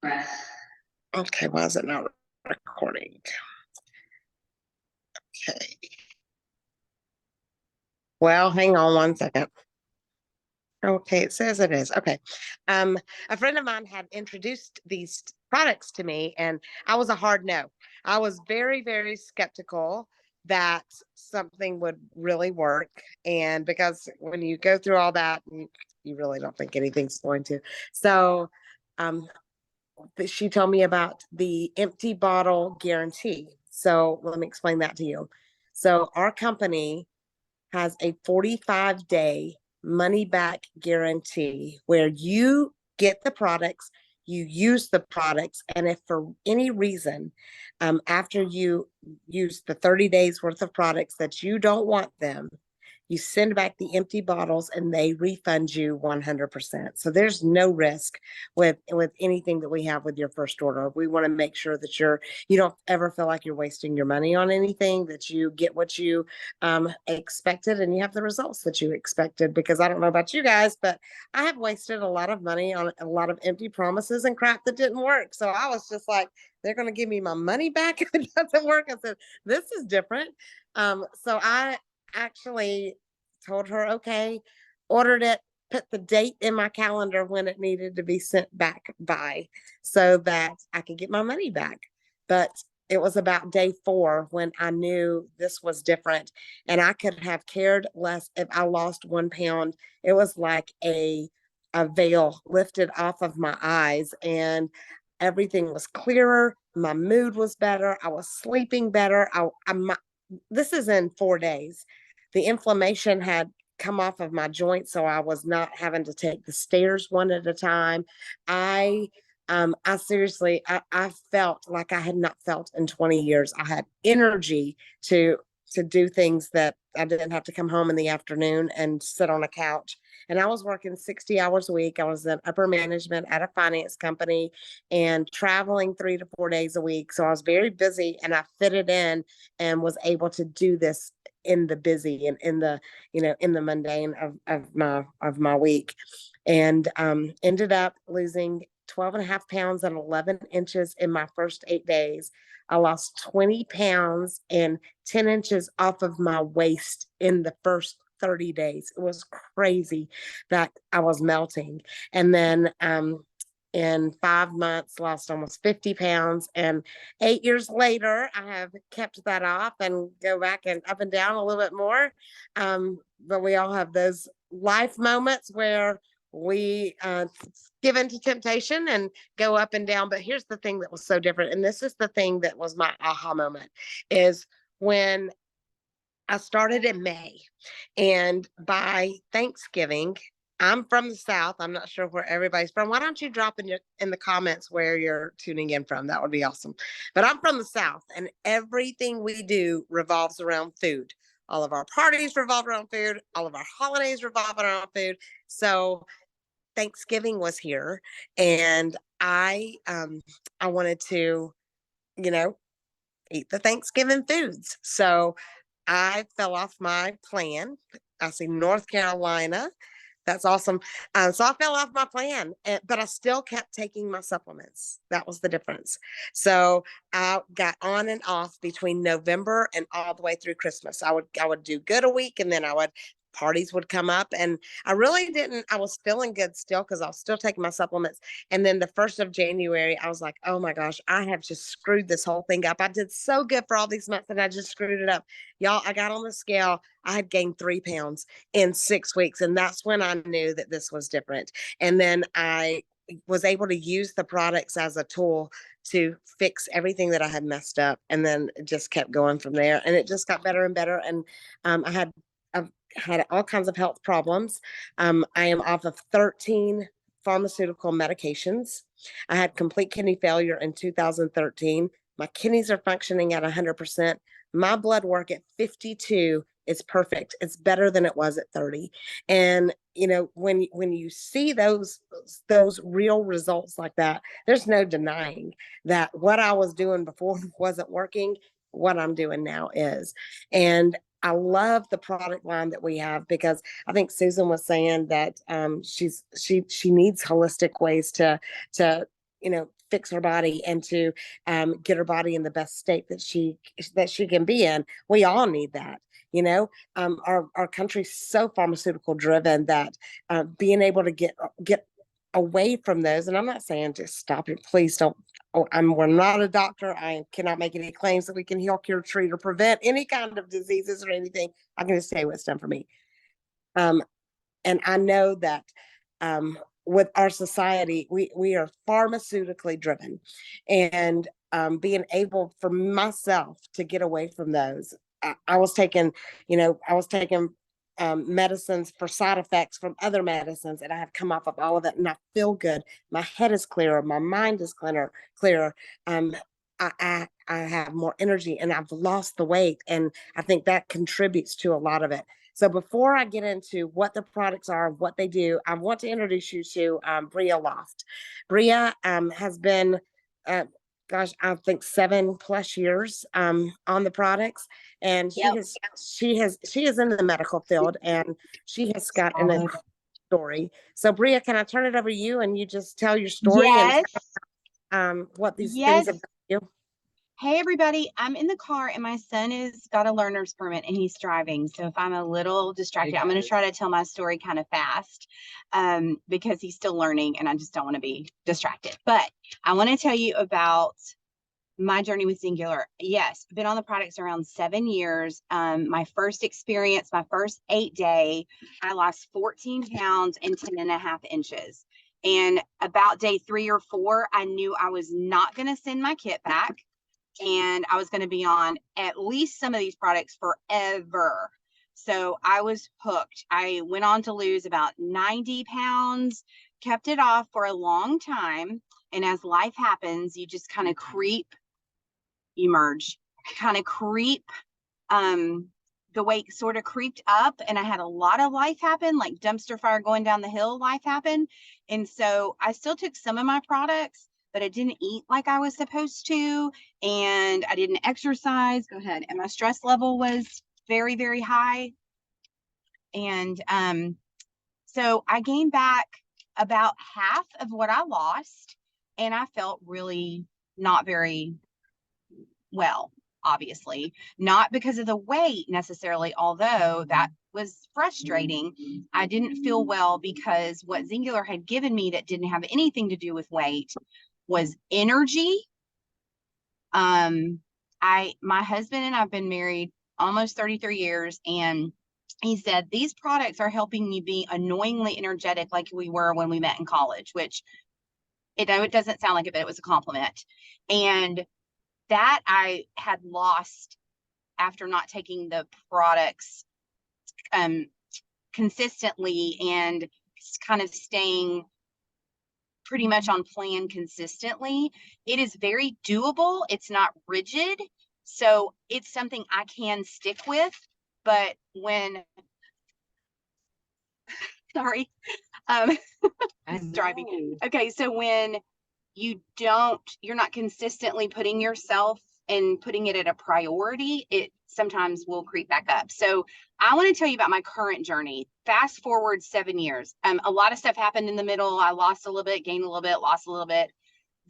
Okay, why is it not recording? Okay. Well, hang on one second. Okay, it says it is. Okay. A friend of mine had introduced these products to me, and I was a hard no. I was very, very skeptical that something would really work. And because when you go through all that, you really don't think anything's going to. So um, she told me about the empty bottle guarantee. So let me explain that to you. So our company has a 45-day money back guarantee where you get the products, you use the products, and if for any reason, after you use the 30 days worth of products that you don't want them, you send back the empty bottles and they refund you 100%. So there's no risk with anything that we have with your first order. We want to make sure that you don't ever feel like you're wasting your money on anything, that you get what you expected and you have the results that you expected. Because I don't know about you guys, but I have wasted a lot of money on a lot of empty promises and crap that didn't work. So I was just like, they're going to give me my money back if it doesn't work. I said, this is different. So I actually told her, okay, ordered it, put the date in my calendar when it needed to be sent back by so that I could get my money back. But it was about day 4 when I knew this was different, and I could have cared less if I lost 1 pound. It was like a veil lifted off of my eyes, and everything was clearer. My mood was better. I was sleeping better. This is in 4 days. The inflammation had come off of my joints, so I was not having to take the stairs one at a time. I I seriously, I felt like I had not felt in 20 years. I had energy to do things that I didn't have to come home in the afternoon and sit on a couch. And I was working 60 hours a week. I was in upper management at a finance company and traveling 3 to 4 days a week. So I was very busy, and I fitted in and was able to do this in the busy and in the, in the mundane of my week. And ended up losing 12 and a half pounds and 11 inches in my first 8 days. I lost 20 pounds and 10 inches off of my waist in the first 30 days. It was crazy that I was melting. And then in 5 months, lost almost 50 pounds. And 8 years later, I have kept that off and go back and up and down a little bit more. But we all have those life moments where we give into temptation and go up and down. But here's the thing that was so different. And this is the thing that was my aha moment is when I started in May, and by Thanksgiving, I'm from the South. I'm not sure where everybody's from. Why don't you drop in the comments where you're tuning in from? That would be awesome. But I'm from the South, and everything we do revolves around food. All of our parties revolve around food. All of our holidays revolve around food. So Thanksgiving was here, and I wanted to, you know, eat the Thanksgiving foods. So I fell off my plan. I see North Carolina. That's awesome. So I fell off my plan, but I still kept taking my supplements. That was the difference. So I got on and off between November and all the way through Christmas. I would do good a week, and then parties would come up, and I really didn't. I was feeling good still because I was still taking my supplements. And then the 1st of January, I was like, oh my gosh, I have just screwed this whole thing up. I did so good for all these months, and I just screwed it up. Y'all, I got on the scale. I had gained 3 pounds in 6 weeks. And that's when I knew that this was different. And then I was able to use the products as a tool to fix everything that I had messed up. And then it just kept going from there. And it just got better and better. And I've had all kinds of health problems. I am off of 13 pharmaceutical medications. I had complete kidney failure in 2013. My kidneys are functioning at 100%. My blood work at 52 is perfect. It's better than it was at 30. And when you see those real results like that, there's no denying that what I was doing before wasn't working. What I'm doing now is. And I love the product line that we have, because I think Susan was saying that she needs holistic ways to fix her body and to get her body in the best state that she can be in. We all need that. You know, our country's so pharmaceutical driven that being able to get away from those, and I'm not saying just stop it, please don't. Oh, we're not a doctor. I cannot make any claims that we can heal, cure, treat, or prevent any kind of diseases or anything. I can just say what's done for me. Um, and I know that with our society, we are pharmaceutically driven, and being able for myself to get away from those. I was taking, I was taking medicines for side effects from other medicines, and I have come off of all of that, and I feel good. My head is clearer, my mind is clearer. Um, I have more energy, and I've lost the weight, and I think that contributes to a lot of it. So before I get into what the products are, what they do, I want to introduce you to Bria Loft. Bria has been, gosh, I think 7+ years on the products, and Yep. she is in the medical field, and she has got an incredible story. So Bria, can I turn it over to you, and you just tell your story and what these things have done for you? Hey everybody, I'm in the car and my son has got a learner's permit and he's driving. So if I'm a little distracted, I'm going to try to tell my story kind of fast because he's still learning and I just don't want to be distracted. But I want to tell you about my journey with Singular. Yes, I've been on the products around 7 years. My first experience, my first 8-day, I lost 14 pounds and 10.5 inches. And about day 3 or 4, I knew I was not going to send my kit back. And I was going to be on at least some of these products forever. So I was hooked. I went on to lose about 90 pounds, kept it off for a long time. And as life happens, you just kind of creep. The weight sort of creeped up, and I had a lot of life happen, like dumpster fire going down the hill life happened. And so I still took some of my products, but I didn't eat like I was supposed to, and I didn't exercise. Go ahead. And my stress level was very, very high. And so I gained back about half of what I lost, and I felt really not very well, obviously, not because of the weight necessarily, although that was frustrating. I didn't feel well because what Singular had given me that didn't have anything to do with weight was energy. My husband and I've been married almost 33 years, and he said these products are helping you be annoyingly energetic like we were when we met in college, which it doesn't sound like it, but it was a compliment. And that I had lost after not taking the products consistently and kind of staying pretty much on plan consistently. It is very doable. It's not rigid. So it's something I can stick with. But when, sorry, he's driving. Okay, so when you're not consistently putting yourself and putting it at a priority, it sometimes will creep back up. So I want to tell you about my current journey. Fast forward 7 years. A lot of stuff happened in the middle. I lost a little bit, gained a little bit, lost a little bit.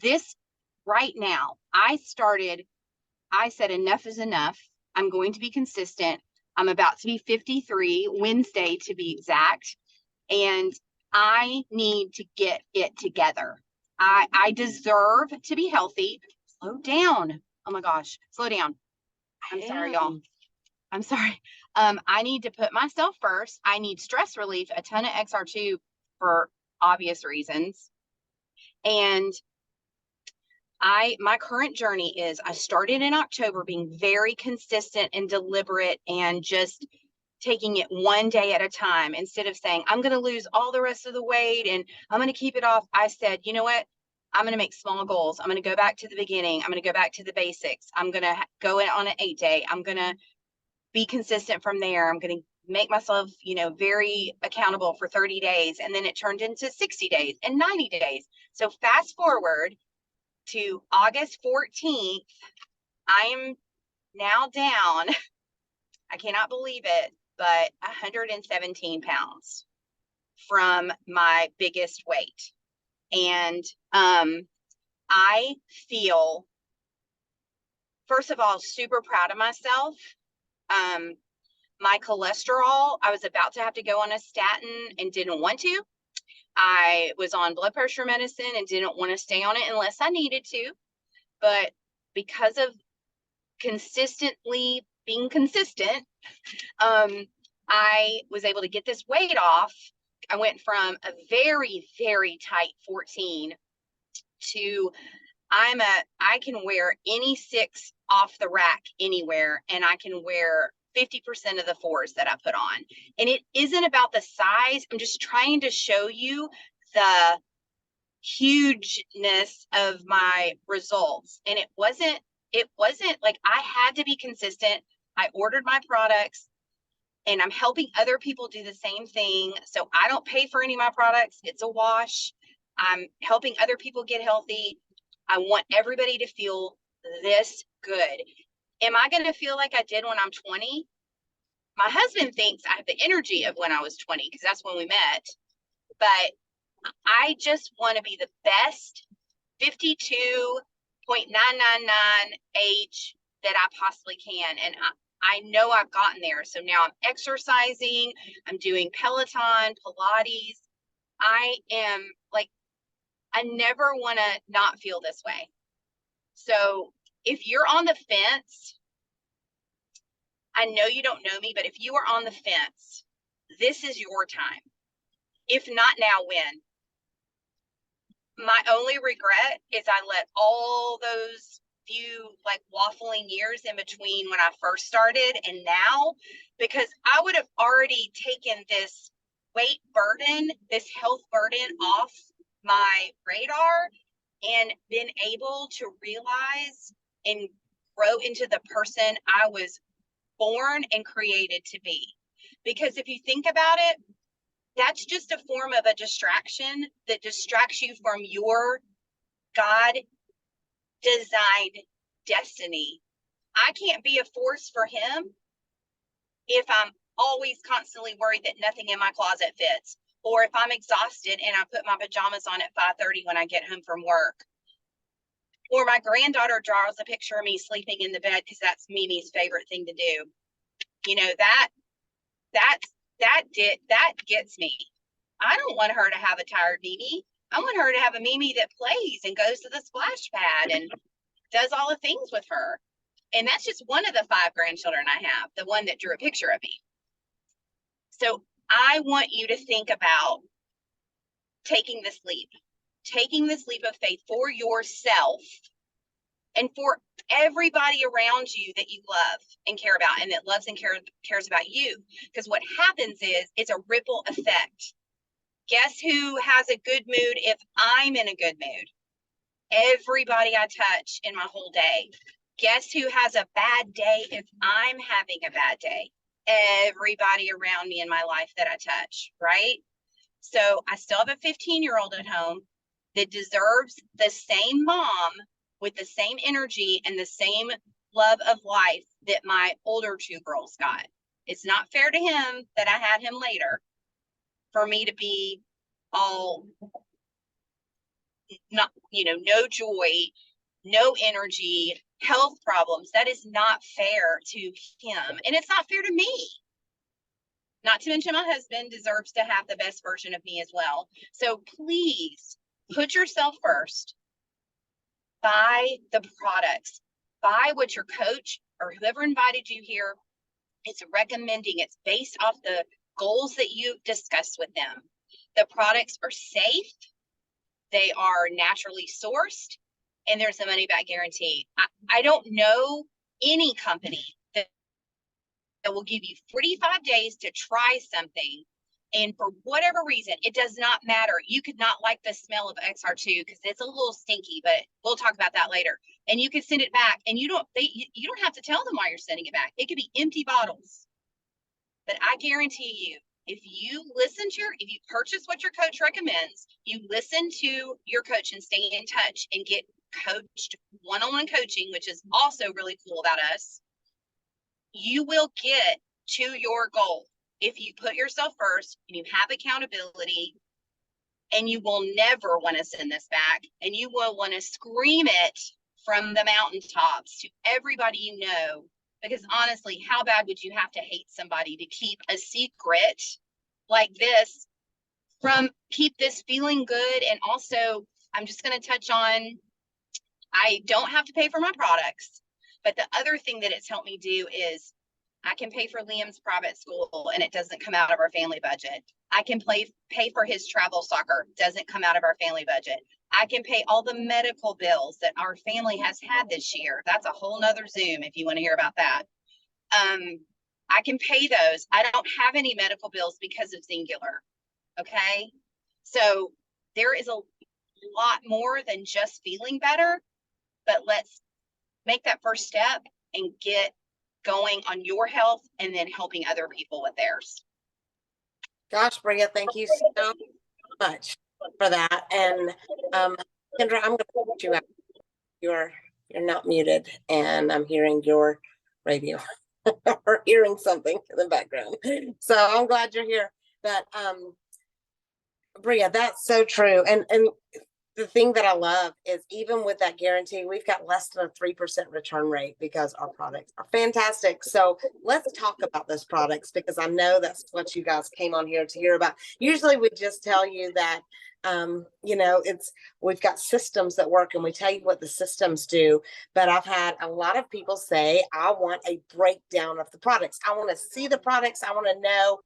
This right now, I said enough is enough. I'm going to be consistent. I'm about to be 53, Wednesday to be exact. And I need to get it together. I deserve to be healthy. Slow down. Oh my gosh, slow down. I'm sorry, y'all. I'm sorry. I need to put myself first. I need stress relief, a ton of XR2 for obvious reasons. And my current journey is I started in October being very consistent and deliberate and just taking it one day at a time instead of saying, I'm going to lose all the rest of the weight and I'm going to keep it off. I said, you know what? I'm going to make small goals. I'm going to go back to the beginning. I'm going to go back to the basics. I'm going to go in on an 8-day. I'm going to be consistent from there. I'm going to make myself, very accountable for 30 days. And then it turned into 60 days and 90 days. So fast forward to August 14th, I am now down, I cannot believe it, but 117 pounds from my biggest weight. And I feel, first of all, super proud of myself. My cholesterol, I was about to have to go on a statin and didn't want to. I was on blood pressure medicine and didn't want to stay on it unless I needed to. But because of consistently being consistent, I was able to get this weight off. I went from a very, very tight 14 to I can wear any 6 off the rack anywhere, and I can wear 50% of the 4s that I put on. And it isn't about the size. I'm just trying to show you the hugeness of my results. And it wasn't like I had to be consistent. I ordered my products, and I'm helping other people do the same thing. So I don't pay for any of my products. It's a wash. I'm helping other people get healthy. I want everybody to feel this good. Am I going to feel like I did when I'm 20? My husband thinks I have the energy of when I was 20 because that's when we met. But I just want to be the best 52.999H that I possibly can. And I know I've gotten there. So now I'm exercising. I'm doing Peloton, Pilates. I am like, I never want to not feel this way. So if you're on the fence, I know you don't know me, but if you are on the fence, this is your time. If not now, when? My only regret is I let all those few like waffling years in between when I first started and now, because I would have already taken this weight burden, this health burden off my radar and been able to realize and grow into the person I was born and created to be. Because if you think about it, that's just a form of a distraction that distracts you from your God designed destiny. I can't be a force for him if I'm always constantly worried that nothing in my closet fits, or if I'm exhausted and I put my pajamas on at 5:30 when I get home from work, or my granddaughter draws a picture of me sleeping in the bed because that's Mimi's favorite thing to do. You know, that gets me. I don't want her to have a tired Mimi. I want her to have a Mimi that plays and goes to the splash pad and does all the things with her. And that's just one of the 5 grandchildren I have, the one that drew a picture of me. So I want you to think about taking this leap of faith for yourself and for everybody around you that you love and care about and that loves and cares about you. Because what happens is it's a ripple effect. Guess who has a good mood if I'm in a good mood? Everybody I touch in my whole day. Guess who has a bad day if I'm having a bad day? Everybody around me in my life that I touch, right? So I still have a 15-year-old at home that deserves the same mom with the same energy and the same love of life that my older 2 girls got. It's not fair to him that I had him later for me to be all not, no joy, no energy, health problems. That is not fair to him. And it's not fair to me. Not to mention my husband deserves to have the best version of me as well. So please put yourself first. Buy the products. Buy what your coach or whoever invited you here is recommending. It's based off the goals that you've discussed with them. The products are safe. They are naturally sourced, and there's a money back guarantee. I don't know any company that will give you 45 days to try something. And for whatever reason, it does not matter. You could not like the smell of XR2 because it's a little stinky, but we'll talk about that later. And you could send it back, and you don't have to tell them why you're sending it back. It could be empty bottles. But I guarantee you, if you purchase what your coach recommends, you listen to your coach and stay in touch and get coached one-on-one coaching, which is also really cool about us, you will get to your goal. If you put yourself first and you have accountability, and you will never want to send this back, and you will want to scream it from the mountaintops to everybody you know, because honestly, how bad would you have to hate somebody to keep a secret like this, from keep this feeling good? And also, I'm just going to touch on, I don't have to pay for my products, but the other thing that it's helped me do is I can pay for Liam's private school and it doesn't come out of our family budget. I can pay for his travel soccer, doesn't come out of our family budget. I can pay all the medical bills that our family has had this year. That's a whole nother Zoom if you want to hear about that. I can pay those. I don't have any medical bills because of Singular. Okay. So there is a lot more than just feeling better, but let's make that first step and get going on your health and then helping other people with theirs. Gosh, Bria, thank you so much for that. And Kendra, I'm going to put you out. You're not muted, and I'm hearing your radio or hearing something in the background. So I'm glad you're here. But Bria, that's so true. And the thing that I love is even with that guarantee, we've got less than a 3% return rate because our products are fantastic. So let's talk about those products, because I know that's what you guys came on here to hear about. Usually we just tell you that, we've got systems that work and we tell you what the systems do. But I've had a lot of people say, I want a breakdown of the products. I want to see the products. I want to know,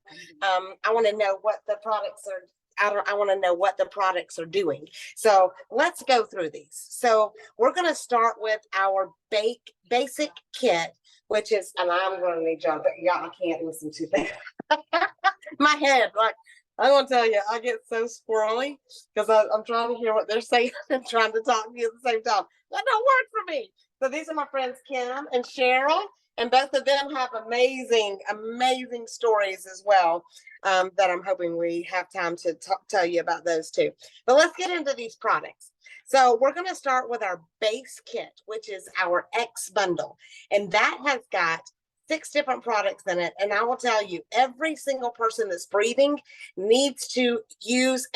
what the products are. I want to know what the products are doing. So let's go through these. So we're going to start with our basic kit, which is, and I'm going to need y'all, but y'all can't listen to that. My head, like, I want to tell you, I get so squirrely because I'm trying to hear what they're saying and trying to talk to you at the same time. That don't work for me. So these are my friends, Kim and Cheryl, and both of them have amazing, amazing stories as well. That I'm hoping we have time to tell you about those too. But let's get into these products. So we're going to start with our base kit, which is our X bundle. And that has got 6 different products in it. And I will tell you, every single person that's breathing needs to use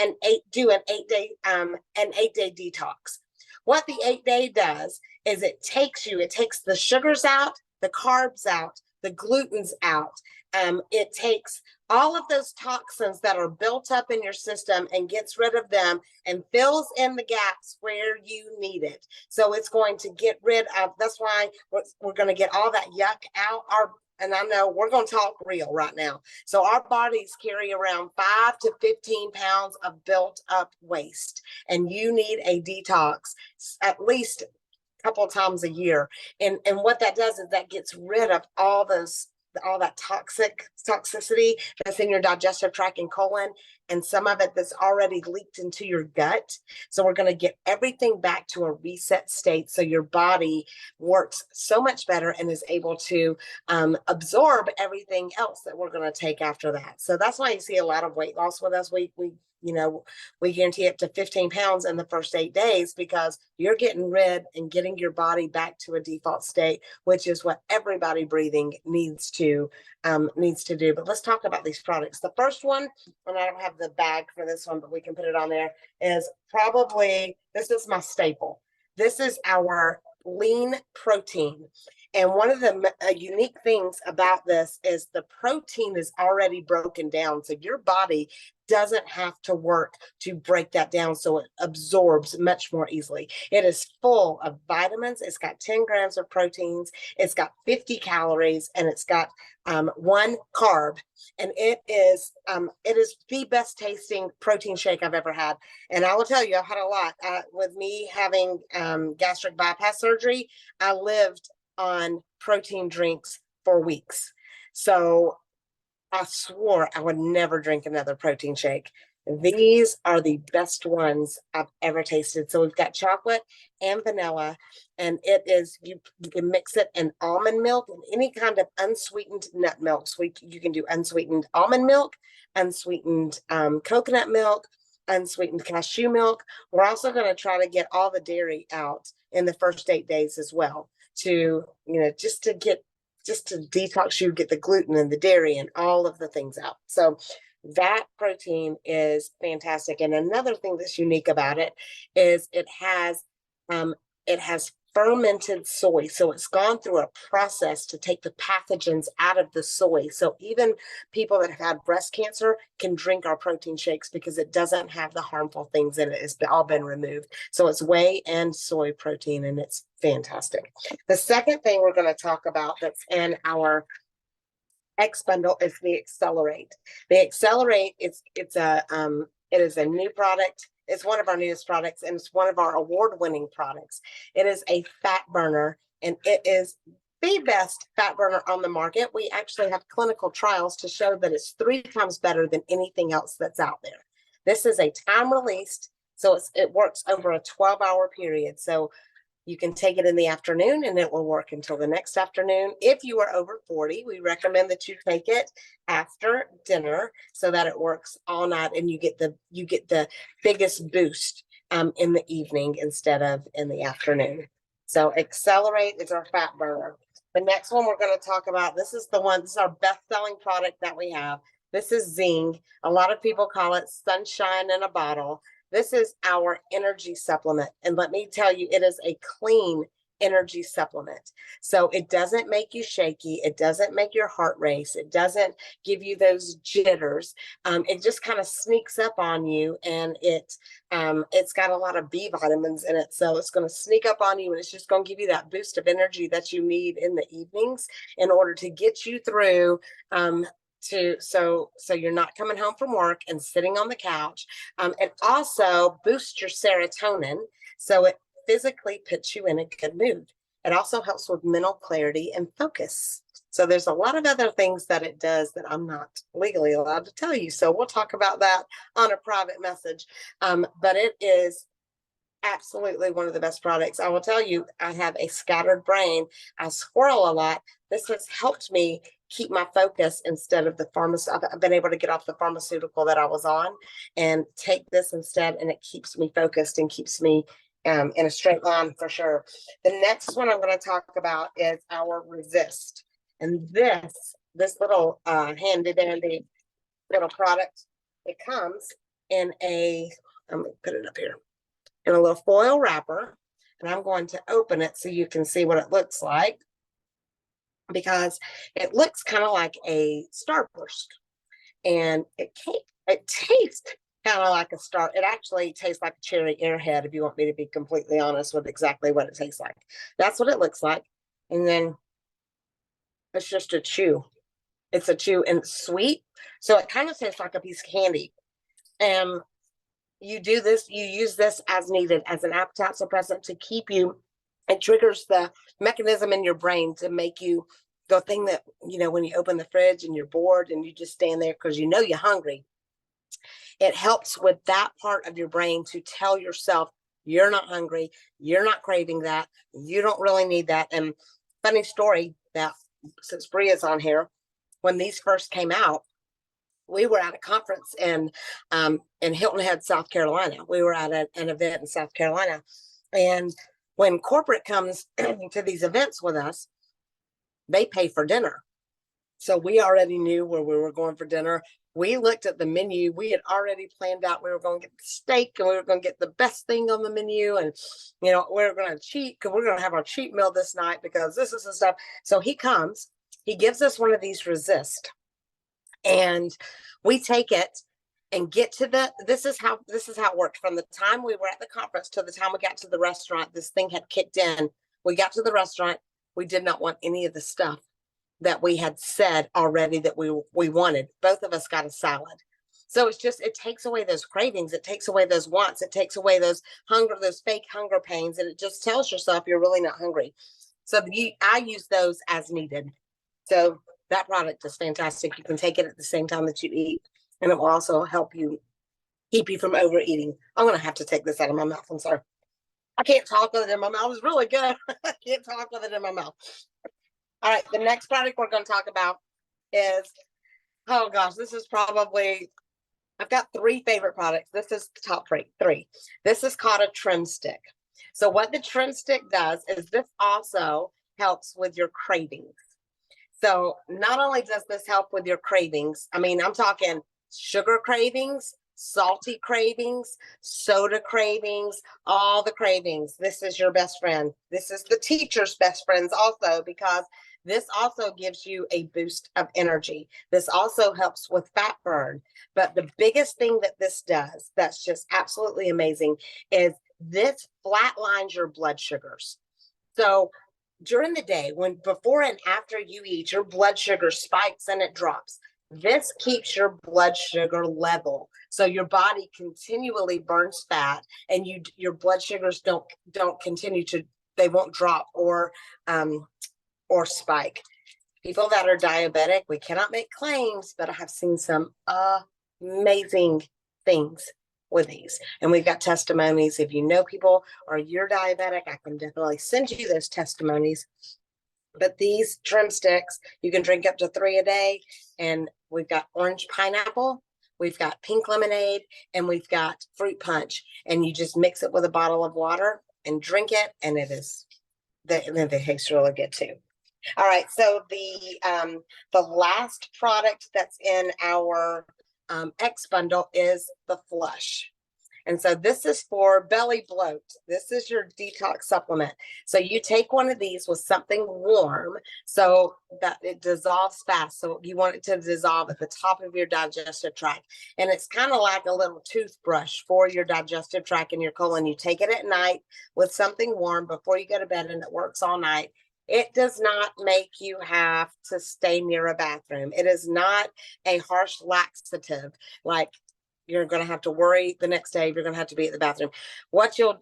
do an 8-day detox. What the 8-day does is it takes the sugars out, the carbs out, the gluten's out. It takes all of those toxins that are built up in your system and gets rid of them and fills in the gaps where you need it. So it's going to get rid of, that's why we're going to get all that yuck out. And I know we're going to talk real right now. So our bodies carry around 5 to 15 pounds of built up waste, and you need a detox at least a couple of times a year. And what that does is that gets rid of all that toxicity that's in your digestive tract and colon, and some of it that's already leaked into your gut. So we're going to get everything back to a reset state so your body works so much better and is able to absorb everything else that we're going to take after that. So that's why you see a lot of weight loss with us. We guarantee up to 15 pounds in the first 8 days, because you're getting rid and getting your body back to a default state, which is what everybody breathing needs to do. But let's talk about these products. The first one, and I don't have the bag for this one, but we can put it on there, is this is my staple. This is our lean protein. And one of the unique things about this is the protein is already broken down. So your body doesn't have to work to break that down, so it absorbs much more easily. It is full of vitamins. It's got 10 grams of proteins. It's got 50 calories, and it's got 1 carb. And it is the best tasting protein shake I've ever had. And I will tell you, I've had a lot. With me having gastric bypass surgery, I lived on protein drinks for weeks. So I swore I would never drink another protein shake. These are the best ones I've ever tasted. So we've got chocolate and vanilla, and it is, you can mix it in almond milk and any kind of unsweetened nut milk. So you can do unsweetened almond milk, unsweetened coconut milk, unsweetened cashew milk. We're also going to try to get all the dairy out in the first 8 days as well, to, just to detox you, get the gluten and the dairy and all of the things out. So That protein is fantastic. And another thing that's unique about it is it has fermented soy. So it's gone through a process to take the pathogens out of the soy. So even people that have had breast cancer can drink our protein shakes because it doesn't have the harmful things in it. It's all been removed. So it's whey and soy protein, and it's fantastic. The second thing we're going to talk about that's in our X bundle is the Accelerate. The Accelerate it is a new product. It's one of our newest products, and it's one of our award-winning products. It is a fat burner, and it is the best fat burner on the market. We actually have clinical trials to show that it's 3 times better than anything else that's out there. This is a time released, so it works over a 12-hour period. So you can take it in the afternoon and it will work until the next afternoon. If you are over 40, we recommend that you take it after dinner so that it works all night and you get the biggest boost in the evening instead of in the afternoon. So Accelerate is our fat burner. The next one we're going to talk about, this is our best-selling product that we have. This is Zing. A lot of people call it sunshine in a bottle. This is our energy supplement. And let me tell you, it is a clean energy supplement. So it doesn't make you shaky. It doesn't make your heart race. It doesn't give you those jitters. It just kind of sneaks up on you, and it's got a lot of B vitamins in it. So it's going to sneak up on you, and it's just going to give you that boost of energy that you need in the evenings in order to get you through so you're not coming home from work and sitting on the couch. It also boosts your serotonin, so it physically puts you in a good mood. It also helps with mental clarity and focus. So there's a lot of other things that it does that I'm not legally allowed to tell you. So we'll talk about that on a private message. But it is absolutely one of the best products. I will tell you, I have a scattered brain. I squirrel a lot. This has helped me keep my focus instead of the pharmaceutical. I've been able to get off the pharmaceutical that I was on and take this instead, and it keeps me focused and keeps me in a straight line for sure. The next one I'm going to talk about is our Resist. And this little handy dandy little product, it comes in I'm going to put it up here, in a little foil wrapper, and I'm going to open it so you can see what it looks like, because it looks kind of like a Starburst, and it tastes kind of like a star. It actually tastes like a cherry airhead, if you want me to be completely honest with exactly what it tastes like. That's what it looks like. And then it's just a chew. It's a chew, and it's sweet. So it kind of tastes like a piece of candy. And you use this as needed as an appetite suppressant to keep you. It triggers the mechanism in your brain to make you the thing that, when you open the fridge and you're bored and you just stand there because you're hungry. It helps with that part of your brain to tell yourself you're not hungry, you're not craving that, you don't really need that. And funny story, that since Bria's on here, when these first came out, we were at a conference in Hilton Head, South Carolina. We were at an event in South Carolina. And when corporate comes to these events with us, they pay for dinner. So we already knew where we were going for dinner. We looked at the menu. We had already planned out we were going to get the steak, and we were going to get the best thing on the menu. And, we were going to cheat, because we're going to have our cheat meal this night because this is the stuff. So he comes, he gives us one of these Resist. And we take it and get to this is how it worked. From the time we were at the conference to the time we got to the restaurant, this thing had kicked in. We got to the restaurant. We did not want any of the stuff that we had said already that we wanted. Both of us got a salad. So it takes away those cravings. It takes away those wants. It takes away those fake hunger pains. And it just tells yourself you're really not hungry. So I use those as needed. So that product is fantastic. You can take it at the same time that you eat, and it will also help you keep you from overeating. I'm going to have to take this out of my mouth. I'm sorry. I can't talk with it in my mouth. It's really good. I can't talk with it in my mouth. All right. The next product we're going to talk about is, oh gosh, this is probably, I've got 3 favorite products. This is the top 3. This is called a trim stick. So what the trim stick does is this also helps with your cravings. So not only does this help with your cravings, I'm talking sugar cravings, salty cravings, soda cravings, all the cravings. This is your best friend. This is the teacher's best friends also, because this also gives you a boost of energy. This also helps with fat burn. But the biggest thing that this does that's just absolutely amazing is this flatlines your blood sugars. So during the day, when before and after you eat, your blood sugar spikes and it drops. This keeps your blood sugar level, so your body continually burns fat, and your blood sugars don't continue to, they won't drop or spike. People that are diabetic, we cannot make claims, but I have seen some amazing things with these. And we've got testimonies. If you know people or you're diabetic, I can definitely send you those testimonies. But these trim sticks, you can drink up to 3 a day. And we've got orange pineapple, we've got pink lemonade, and we've got fruit punch. And you just mix it with a bottle of water and drink it. And it tastes really good too. All right, so the last product that's in our X bundle is the Flush. And so this is for belly bloat. This is your detox supplement. So you take one of these with something warm so that it dissolves fast. So you want it to dissolve at the top of your digestive tract. And it's kind of like a little toothbrush for your digestive tract and your colon. You take it at night with something warm before you go to bed, and it works all night. It does not make you have to stay near a bathroom. It is not a harsh laxative like you're going to have to worry the next day. You're going to have to be at the bathroom. What you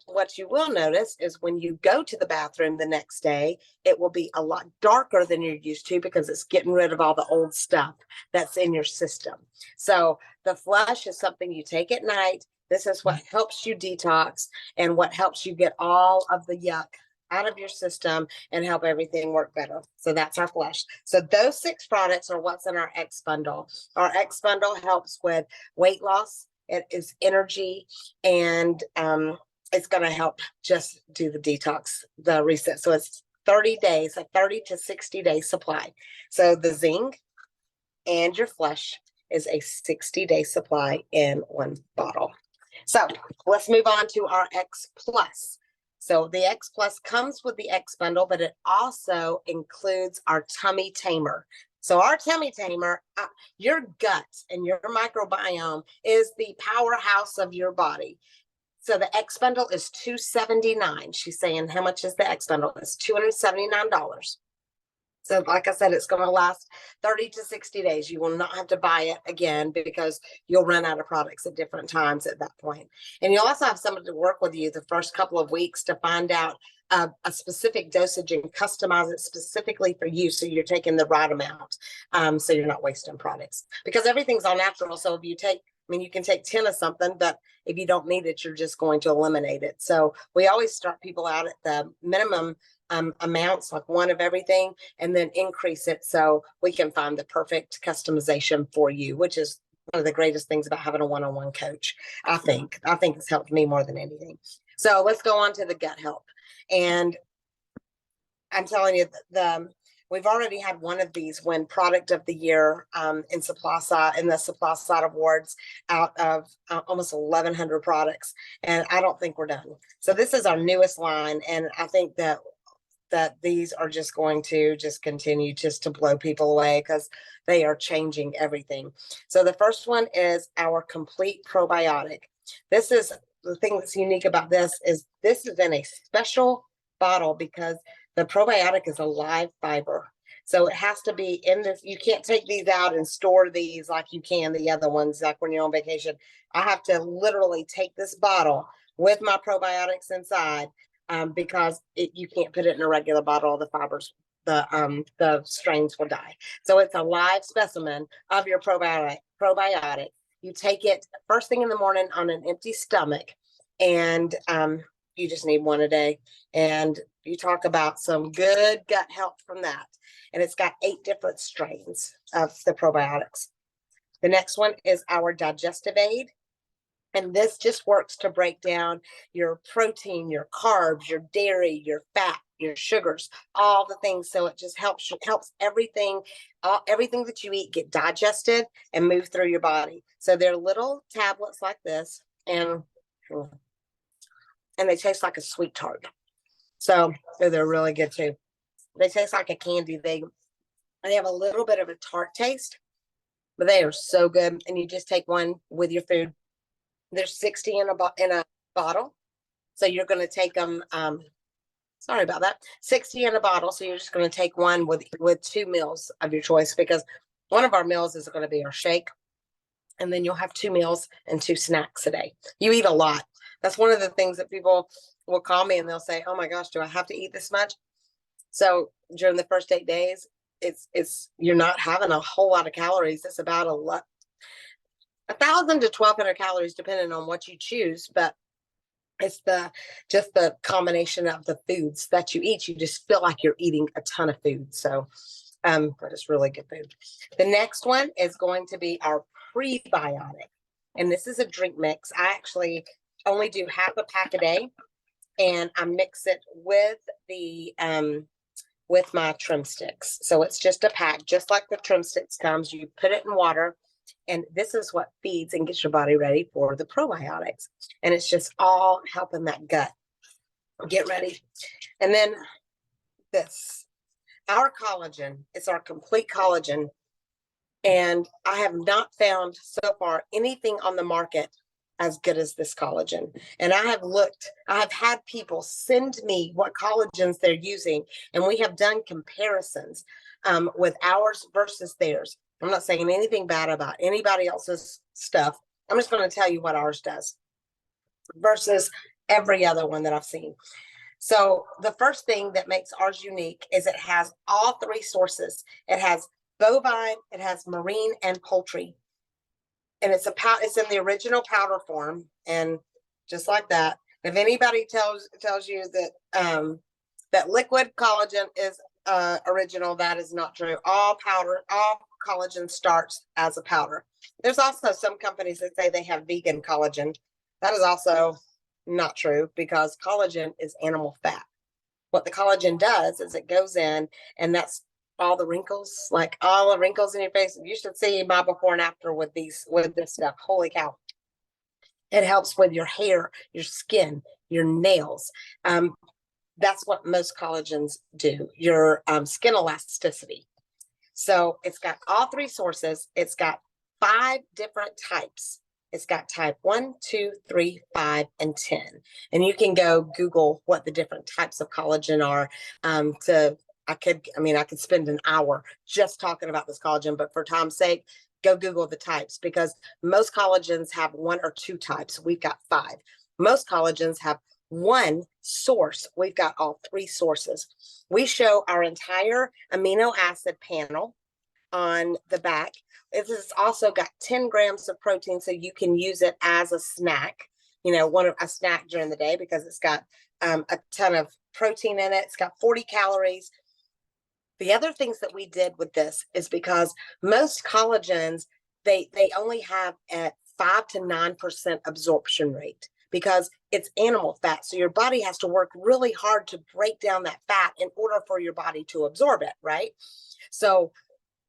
will notice is when you go to the bathroom the next day, it will be a lot darker than you're used to, because it's getting rid of all the old stuff that's in your system. So the Flush is something you take at night. This is what helps you detox and what helps you get all of the yuck out of your system and help everything work better. So that's our Flush. So those 6 products are what's in our X bundle. Our X bundle helps with weight loss. It is energy, and it's going to help just do the detox, the reset. So it's 30 days, a 30 to 60 day supply. So the Zing and your Flush is a 60-day supply in one bottle. So let's move on to our X Plus. So the X Plus comes with the X bundle, but it also includes our tummy tamer. So our tummy tamer, your gut and your microbiome is the powerhouse of your body. So the X bundle is $279. She's saying, how much is the X bundle? It's $279. So like I said, it's going to last 30 to 60 days. You will not have to buy it again, because you'll run out of products at different times at that point. And you'll also have somebody to work with you the first couple of weeks to find out a specific dosage and customize it specifically for you, so you're taking the right amount, so you're not wasting products, because everything's all natural. So if you take, you can take 10 of something, but if you don't need it, you're just going to eliminate it. So we always start people out at the minimum amounts, like 1 of everything, and then increase it so we can find the perfect customization for you, which is one of the greatest things about having a one-on-one coach. I think it's helped me more than anything. So let's go on to the gut health. And I'm telling you, we've already had one of these win product of the year in the supply side awards out of almost 1,100 products. And I don't think we're done. So this is our newest line. And I think that these are just going to just continue just to blow people away, because they are changing everything. So the first one is our complete probiotic. This is the thing that's unique about this is in a special bottle, because the probiotic is a live fiber. So it has to be in this. You can't take these out and store these like you can the other ones, like when you're on vacation. I have to literally take this bottle with my probiotics inside, because you can't put it in a regular bottle. The fibers, the strains will die. So it's a live specimen of your probiotic. You take it first thing in the morning on an empty stomach, and you just need 1 a day. And you talk about some good gut health from that. And it's got 8 different strains of the probiotics. The next one is our digestive aid. And this just works to break down your protein, your carbs, your dairy, your fat, your sugars, all the things. So it just helps everything, everything that you eat get digested and move through your body. So they're little tablets like this, and they taste like a sweet tart. So they're really good too. They taste like a candy. They have a little bit of a tart taste, but they are so good. And you just take one with your food. There's 60 in a bottle. So you're going to take them, sorry about that, 60 in a bottle. So you're just going to take one with 2 meals of your choice, because one of our meals is going to be our shake. And then you'll have 2 meals and 2 snacks a day. You eat a lot. That's one of the things that people will call me and they'll say, oh my gosh, do I have to eat this much? So during the first 8 days, it's you're not having a whole lot of calories. It's about 1,000 to 1,200 calories, depending on what you choose. But it's just the combination of the foods that you eat. You just feel like you're eating a ton of food. So, but it's really good food. The next one is going to be our prebiotic, and this is a drink mix. I actually only do half a pack a day, and I mix it with with my trim sticks. So it's just a pack, just like the trim sticks comes. You put it in water, and this is what feeds and gets your body ready for the probiotics. And it's just all helping that gut get ready. And then this, our collagen, it's our complete collagen. And I have not found so far anything on the market as good as this collagen. And I have had people send me what collagens they're using, and we have done comparisons with ours versus theirs. I'm not saying anything bad about anybody else's stuff. I'm just going to tell you what ours does versus every other one that I've seen. So the first thing that makes ours unique is it has all 3 sources. It has bovine, it has marine, and poultry. And it's in the original powder form, and just like that. If anybody tells you that that liquid collagen is original, that is not true. All collagen starts as a powder. There's also some companies that say they have vegan collagen. That is also not true, because collagen is animal fat. What the collagen does is it goes in, and that's all the wrinkles, like all the wrinkles in your face. You should see my before and after with this stuff. Holy cow. It helps with your hair, your skin, your nails. That's what most collagens do, your skin elasticity. So it's got all 3 sources. It's got 5 different types. It's got type 1, 2, 3, 5, and 10. And you can go Google what the different types of collagen are. I could spend an hour just talking about this collagen, but for time's sake, go Google the types, because most collagens have 1 or 2 types. We've got 5. Most collagens have 1 source. We've got all 3 sources. We show our entire amino acid panel on the back. It has also got 10 grams of protein, so you can use it as a snack, a snack during the day, because it's got a ton of protein in it. It's got 40 calories. The other things that we did with this is because most collagens, they only have a 5 to 9% absorption rate, because it's animal fat. So your body has to work really hard to break down that fat in order for your body to absorb it, right? So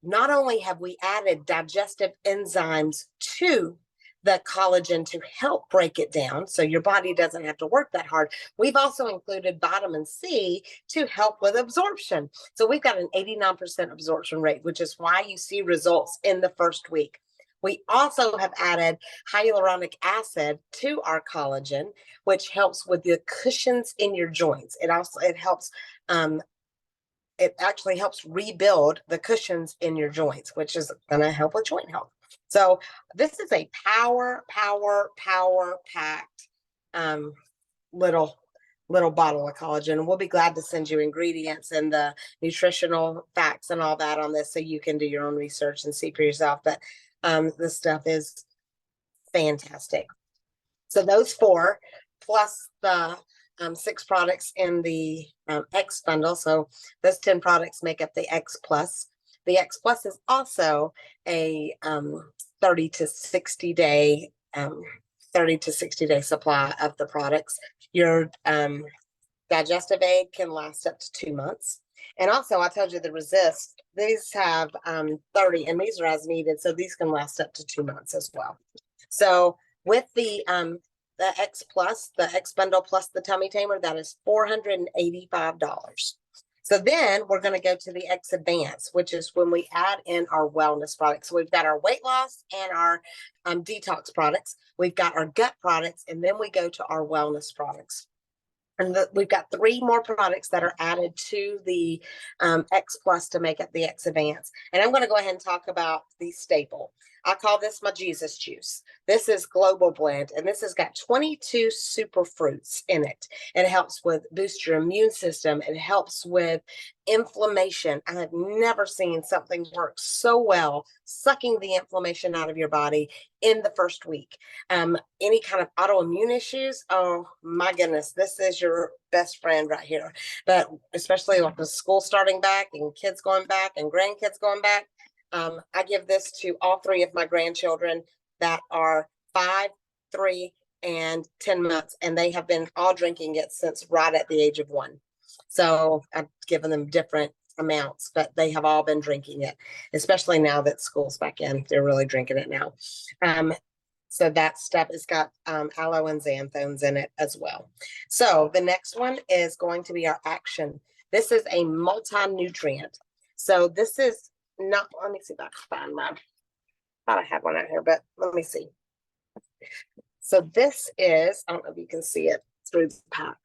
not only have we added digestive enzymes to the collagen to help break it down, so your body doesn't have to work that hard, we've also included vitamin C to help with absorption. So we've got an 89% absorption rate, which is why you see results in the first week. We also have added hyaluronic acid to our collagen, which helps with the cushions in your joints. It actually helps rebuild the cushions in your joints, which is going to help with joint health. So this is a power packed little bottle of collagen. We'll be glad to send you ingredients and the nutritional facts and all that on this, so you can do your own research and see for yourself. But this stuff is fantastic. So those 4 plus the 6 products in the X bundle. So those 10 products make up the X Plus. The X Plus is also a 30 to 60 day supply of the products. Your Digestive aid can last up to 2 months. And also, I told you the resist, these have 30, and these are as needed. So these can last up to 2 months as well. So with the X Plus, the X Bundle plus the Tummy Tamer, that is $485. So then we're going to go to the X Advance, which is when we add in our wellness products. So we've got our weight loss and our detox products. We've got our gut products, and then we go to our wellness products. And we've got 3 more products that are added to the X Plus to make up the X Advance. And I'm going to go ahead and talk about the staple. I call this my Jesus juice. This is Global Blend, and this has got 22 super fruits in it. It helps with boost your immune system. It helps with inflammation. I have never seen something work so well, sucking the inflammation out of your body in the first week. Any kind of autoimmune issues, oh my goodness, this is your best friend right here. But especially like with school starting back and kids going back and grandkids going back, I give this to all 3 of my grandchildren that are 5, 3, and 10 months, and they have been all drinking it since right at the age of 1. So I've given them different amounts, but they have all been drinking it, especially now that school's back in. They're really drinking it now. So that stuff has got aloe and xanthones in it as well. So the next one is going to be our Action. This is a multi-nutrient. So this is not, let me see if I can find my, thought I had one out here, but let me see. So this is, I don't know if you can see it through the pack.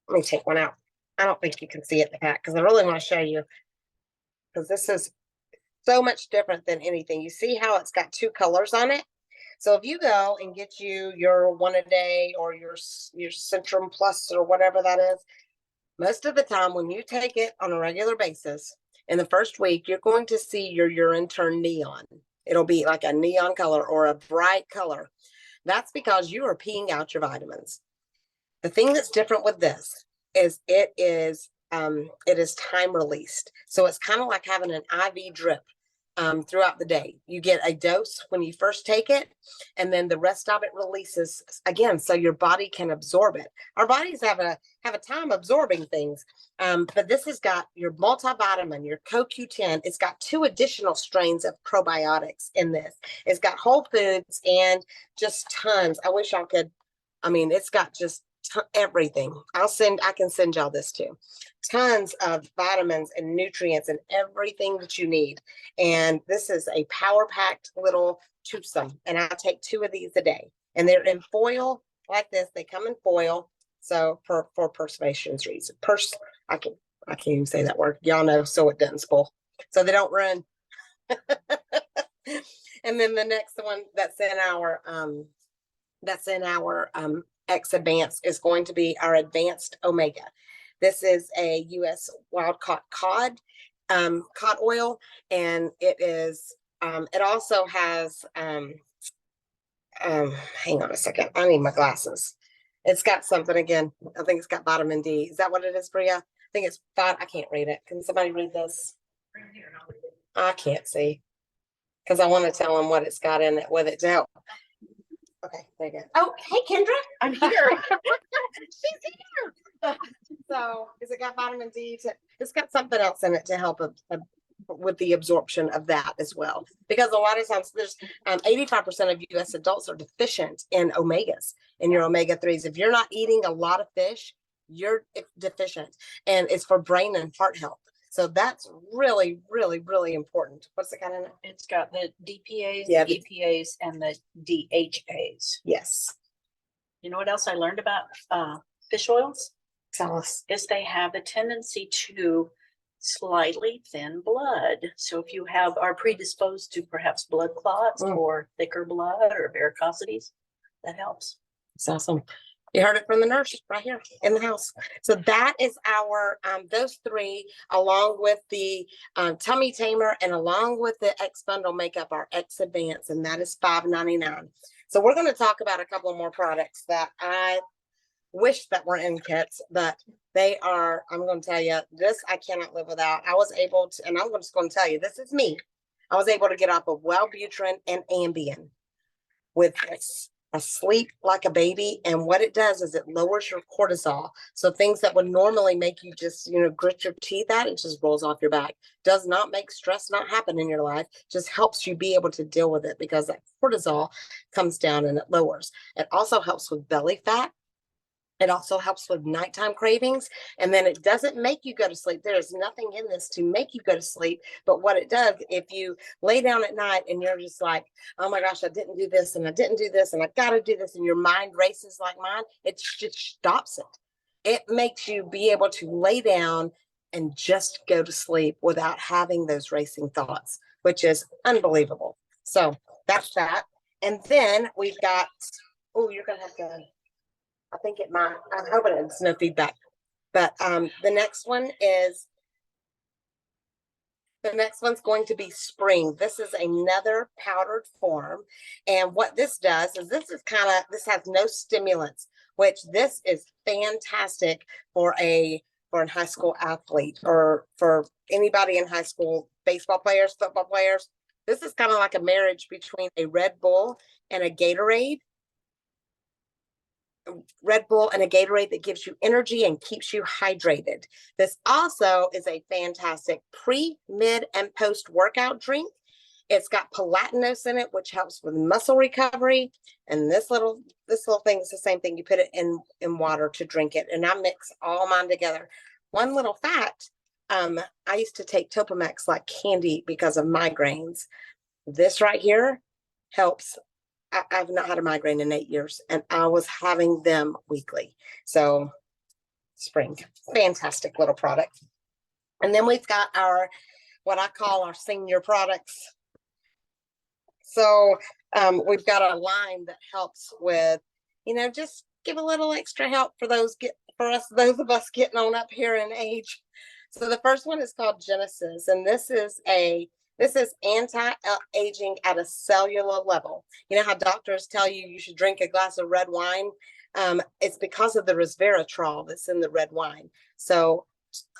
Let me take one out. I don't think you can see it in the pack because I really want to show you, because this is so much different than anything. You see how it's got 2 colors on it? So if you go and get you your 1 a day or your Centrum Plus or whatever that is, most of the time when you take it on a regular basis, in the first week, you're going to see your urine turn neon. It'll be like a neon color or a bright color. That's because you are peeing out your vitamins. The thing that's different with this is it is time released. So it's kind of like having an IV drip throughout the day. You get a dose when you first take it, and then the rest of it releases again, so your body can absorb it. Our bodies have a time absorbing things, but this has got your multivitamin, your CoQ10. It's got 2 additional strains of probiotics in this. It's got whole foods and just tons. I wish I could. I mean, it's got just everything. I can send y'all this too. Tons of vitamins and nutrients and everything that you need. And this is a power packed little twosome. And I take 2 of these a day. And they're in foil like this. They come in foil. So for preservation's reason. I can't even say that word. Y'all know, so it doesn't spoil. So they don't run. And then the next one that's in our X Advance is going to be our Advanced Omega. This is a U.S. wild caught cod oil, and it is. It also has. Hang on a second. I need my glasses. It's got something again. I think it's got vitamin D. Is that what it is, Bria? I think it's 5. I can't read it. Can somebody read this? I can't see because I want to tell them what it's got in it with it to help. Okay, there you go. Oh, hey, Kendra. I'm here. She's here. So, is it got vitamin D? It's got something else in it to help with the absorption of that as well. Because a lot of times there's 85% of U.S. adults are deficient in omegas, in your omega-3s. If you're not eating a lot of fish, you're deficient. And it's for brain and heart health. So that's really, really, really important. What's it got in it? It's got the DPAs, Yeah, the EPAs, and the DHAs. Yes. You know what else I learned about fish oils? Tell us. Is they have a tendency to slightly thin blood. So if you are predisposed to perhaps blood clots or thicker blood or varicosities, that helps. It's awesome. You heard it from the nurse right here in the house. So that is our, those 3, along with the Tummy Tamer and along with the X Bundle make up our X Advance, and that is $5.99. So we're going to talk about a couple of more products that I wish that were in kits, but they are, I'm going to tell you, this I cannot live without. I was able to, and I'm just going to tell you, this is me. I was able to get off of Wellbutrin and Ambien with this. asleep like a baby. And what it does is it lowers your cortisol. So things that would normally make you just, grit your teeth out, it just rolls off your back. Does not make stress not happen in your life, just helps you be able to deal with it because that cortisol comes down and it lowers. It also helps with belly fat. It also helps with nighttime cravings. And then it doesn't make you go to sleep. There is nothing in this to make you go to sleep. But what it does, if you lay down at night and you're just like, oh my gosh, I didn't do this and I didn't do this and I got to do this, and your mind races like mine, it just stops it. It makes you be able to lay down and just go to sleep without having those racing thoughts, which is unbelievable. So that's that. And then we've got, oh, you're going to have to. I think it might. I'm hoping it's no feedback. But the next one's going to be spring. This is another powdered form. And what this does is this has no stimulants, which this is fantastic for a high school athlete or for anybody in high school, baseball players, football players. This is kind of like a marriage between a Red Bull and a Gatorade. Red Bull and a Gatorade that gives you energy and keeps you hydrated. This also is a fantastic pre, mid, and post workout drink. It's got palatinose in it, which helps with muscle recovery. And this little thing is the same thing. You put it in water to drink it, and I mix all mine together. One little fact: I used to take Topamax like candy because of migraines. This right here helps. I've not had a migraine in 8 years, and I was having them weekly. So spring, fantastic little product. And then we've got what I call our senior products. So we've got a line that helps with, just give a little extra help for those of us getting on up here in age. So the first one is called Genesis, and this is anti-aging at a cellular level. You know how doctors tell you should drink a glass of red wine? It's because of the resveratrol that's in the red wine. So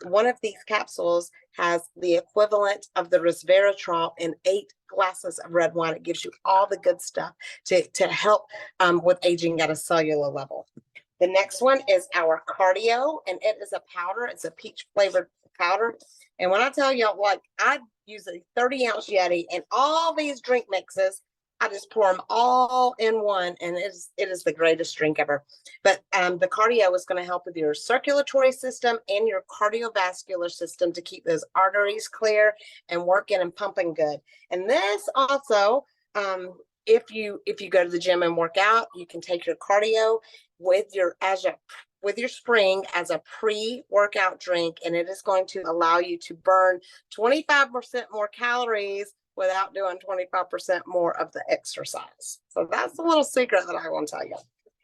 one of these capsules has the equivalent of the resveratrol in 8 glasses of red wine. It gives you all the good stuff to help with aging at a cellular level. The next one is our cardio, and it is a powder. It's a peach flavored powder. And when I tell y'all, like, I use a 30-ounce Yeti and all these drink mixes, I just pour them all in one, and it is the greatest drink ever. But the cardio is going to help with your circulatory system and your cardiovascular system to keep those arteries clear and working and pumping good. And this also, if you go to the gym and work out, you can take your cardio with your spring as a pre-workout drink, and it is going to allow you to burn 25% more calories without doing 25% more of the exercise. So that's a little secret that I want to tell you.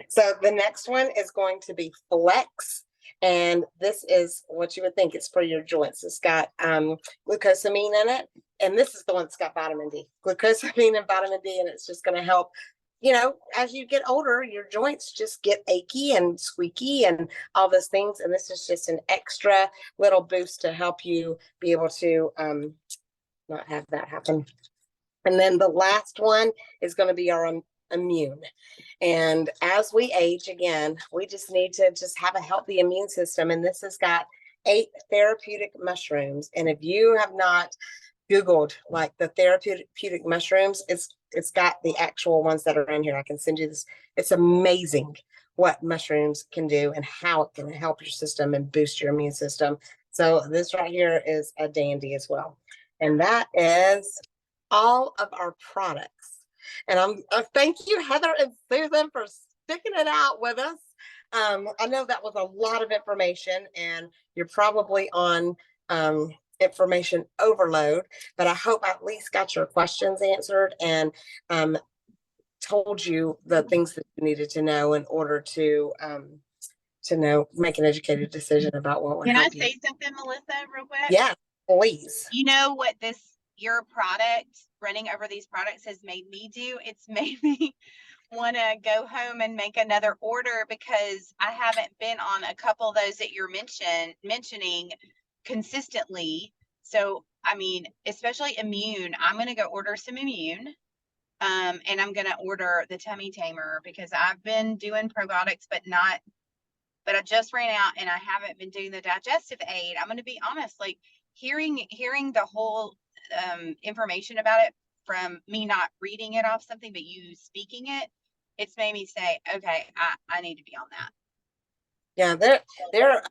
So the next one is going to be Flex, and this is what you would think. It's for your joints. It's got glucosamine in it, and this is the one that's got vitamin D. Glucosamine and vitamin D, and it's just going to help. As you get older, your joints just get achy and squeaky and all those things. And this is just an extra little boost to help you be able to not have that happen. And then the last one is going to be our immune. And as we age, again, we just need to just have a healthy immune system. And this has got 8 therapeutic mushrooms. And if you have not Googled like the therapeutic mushrooms, it's got the actual ones that are in here. I can send you this. It's amazing what mushrooms can do and how it can help your system and boost your immune system. So this right here is a dandy as well. And that is all of our products. And thank you, Heather and Susan, for sticking it out with us. I know that was a lot of information, and you're probably on information overload, but I hope I at least got your questions answered and told you the things that you needed to know in order to make an educated decision about what would Can I help you. say something, Melissa, real quick? Yeah, please. You know what your product, running over these products, has made me do? It's made me want to go home and make another order, because I haven't been on a couple of those that you're mentioning consistently. So, I mean, especially immune, I'm going to go order some immune. And I'm gonna order the tummy tamer because I've been doing probiotics, but I just ran out and I haven't been doing the digestive aid. I'm gonna be honest, like hearing the whole information about it from me not reading it off something, but you speaking it, it's made me say, okay, I need to be on that. Yeah, they're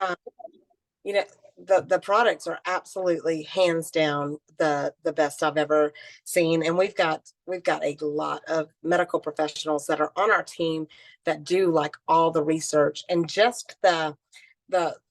you know, the products are absolutely hands down the best I've ever seen. And we've got a lot of medical professionals that are on our team that do like all the research, and just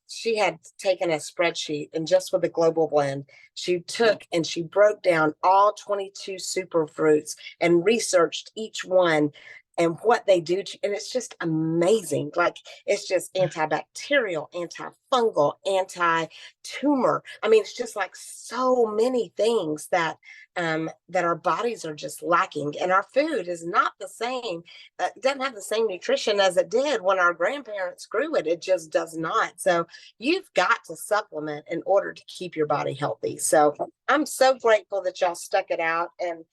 she had taken a spreadsheet, and just with the global blend, she took and she broke down all 22 superfruits and researched each one and what they do and it's just amazing. Like, it's just antibacterial, antifungal, anti-tumor. I mean, it's just like so many things that that our bodies are just lacking, and our food is not the same. It doesn't have the same nutrition as it did when our grandparents grew it. It just does not. So you've got to supplement in order to keep your body healthy. So I'm so grateful that y'all stuck it out, and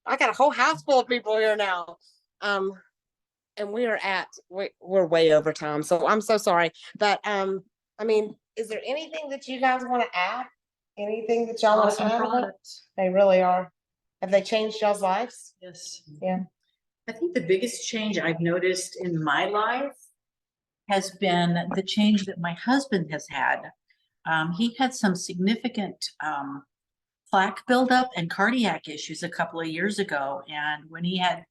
I got a whole house full of people here now. And we're way over time. So I'm so sorry. But I mean, is there anything that you guys want to add? Anything that y'all want to Awesome add? products. They really are. Have they changed y'all's lives? Yes. Yeah. I think the biggest change I've noticed in my life has been the change that my husband has had. He had some significant plaque buildup and cardiac issues a couple of years ago. And when he had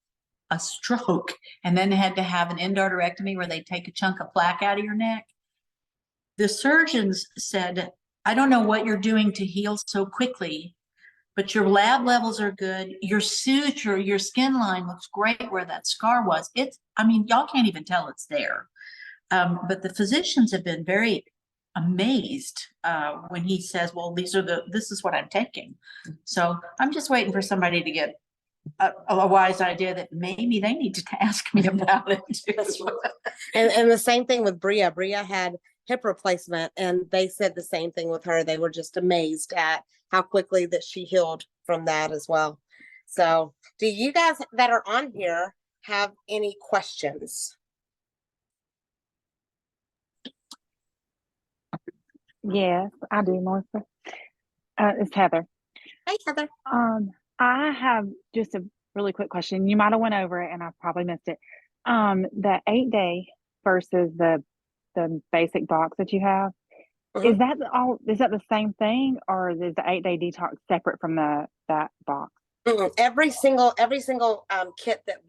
a stroke and then had to have an endarterectomy where they take a chunk of plaque out of your neck, the surgeons said, I don't know what you're doing to heal so quickly, but your lab levels are good. Your suture, your skin line looks great where that scar was. I mean, y'all can't even tell it's there. But the physicians have been very amazed when he says, well, this is what I'm taking. So I'm just waiting for somebody to get a wise idea that maybe they need to ask me about it too. And the same thing with Bria. Bria had hip replacement, and they said the same thing with her. They were just amazed at how quickly that she healed from that as well. So do you guys that are on here have any questions? Yes, I do, Melissa. It's Heather. Hey, Heather. I have just a really quick question. You might have went over it and I probably missed it. The 8-day versus the basic box that you have, is that the same thing, or is the 8-day detox separate from that box? Every single kit that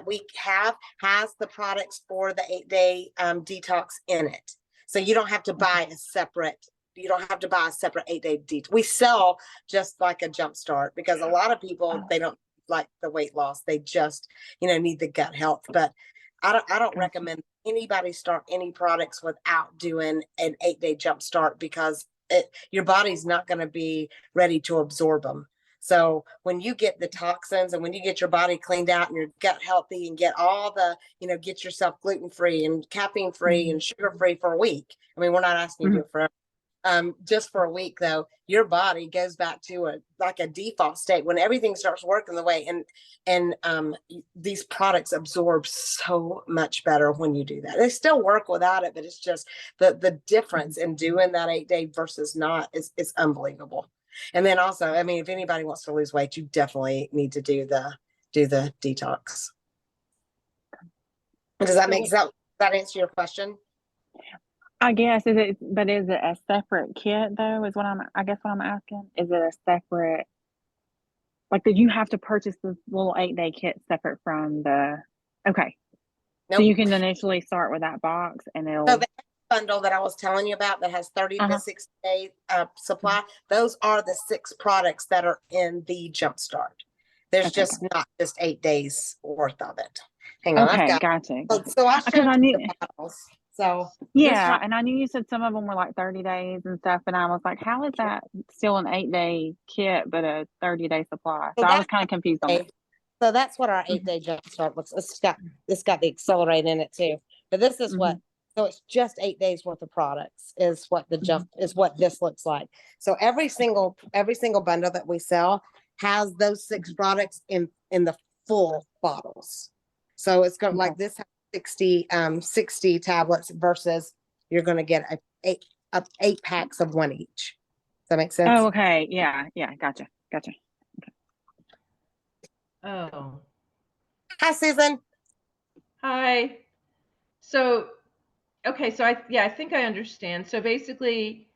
we have has the products for the 8-day detox in it. So you don't have to buy a separate. You don't have to buy a separate 8-day detox. We sell just like a jump start, because a lot of people, they don't like the weight loss. They just, need the gut health. But I don't recommend anybody start any products without doing an 8-day jump start, because your body's not going to be ready to absorb them. So when you get the toxins and when you get your body cleaned out and your gut healthy and get all the, get yourself gluten-free and caffeine-free and sugar-free for a week. I mean, we're not asking you to do it forever. Just for a week though, your body goes back to a default state when everything starts working the way, and these products absorb so much better when you do that. They still work without it, but it's just the difference in doing that 8-day versus not is unbelievable. And then also, I mean, if anybody wants to lose weight, you definitely need to do the detox. Does that answer your question? I guess is it a separate kit though? Is what I'm asking. Is it a separate? Like, did you have to purchase this little 8-day kit separate from the? Okay, nope. So you can initially start with that box, and it'll. So the bundle that I was telling you about that has 30 to 60 day supply. Those are the 6 products that are in the Jumpstart. There's just not just 8 days worth of it. Hang on, okay, gotcha. So I showed you the bottles. So yeah, and I knew you said some of them were like 30 days and stuff, and I was like, how is that still an 8-day kit but a 30-day supply? So I was kind of confused on it. So that's what our 8-day Jumpstart looks. It's got the Accelerate in it too. But this is what. So it's just 8 days worth of products is what this looks like. So every single bundle that we sell has those 6 products in the full bottles. So it's got like this has 60 tablets versus you're going to get eight packs of 1 each. Does that make sense? Oh, okay. Yeah. Gotcha. Oh, Hi, Susan. hi. So, okay, so I think I understand. So basically,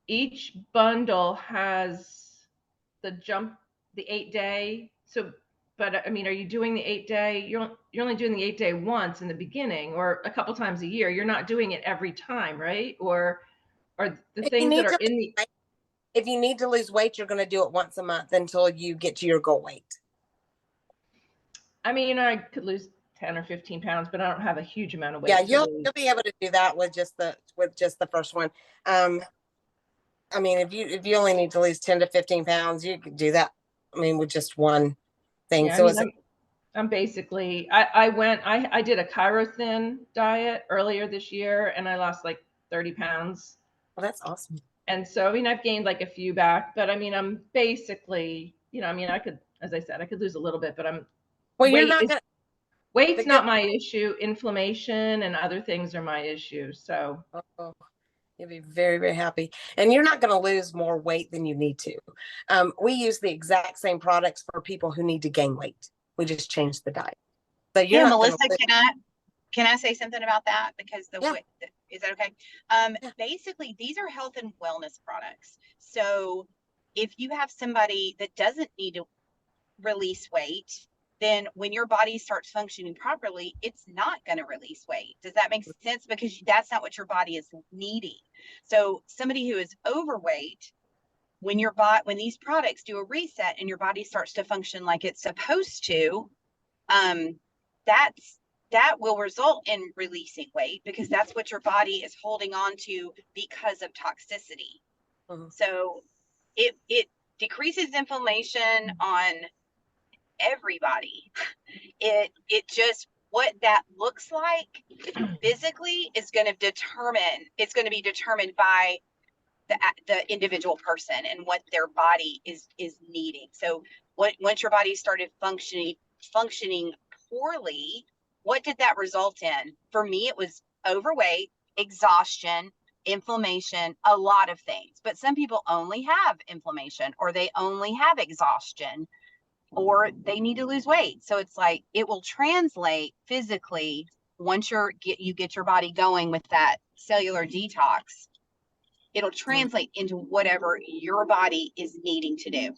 each bundle has the 8-day. So, but I mean, are you doing the 8-day? You're only doing the 8-day once in the beginning, or a couple times a year. You're not doing it every time, right? Or the If you things that need are to in the if you need to lose weight, you're going to do it once a month until you get to your goal weight. I mean, I could lose 10 or 15 pounds, but I don't have a huge amount of weight. Yeah, to you'll lose. be able to do that with just the first one. I mean, if you only need to lose 10 to 15 pounds, you could do that. I mean, with just one thing. Yeah, So I mean, I'm basically, I did a Thin diet earlier this year and I lost like 30 pounds. well, that's awesome. And so, I mean, I've gained like a few back, but I mean, I'm basically, I mean, I could, as I said, I could lose a little bit, but You're not going to. weight's not my issue. Inflammation and other things are my issue. So You'll be very, very happy. And you're not going to lose more weight than you need to. We use the exact same products for people who need to gain weight. We just changed the diet. So you're Yeah, not Melissa, gonna can I say something about that? Because Yeah. is that okay? Basically, these are health and wellness products. So if you have somebody that doesn't need to release weight, then when your body starts functioning properly, it's not going to release weight. Does that make sense? Because that's not what your body is needing. So somebody who is overweight, when these products do a reset and your body starts to function like it's supposed to, that will result in releasing weight because that's what your body is holding on to because of toxicity. So it decreases inflammation on everybody. It just, what that looks like physically is going to be determined by the individual person and what their body is needing. So once your body started functioning poorly, what did that result in? For me, it was overweight, exhaustion, inflammation, a lot of things. But some people only have inflammation, or they only have exhaustion, or they need to lose weight. So it's like, it will translate physically once you get your body going with that cellular detox. It'll translate into whatever your body is needing to do.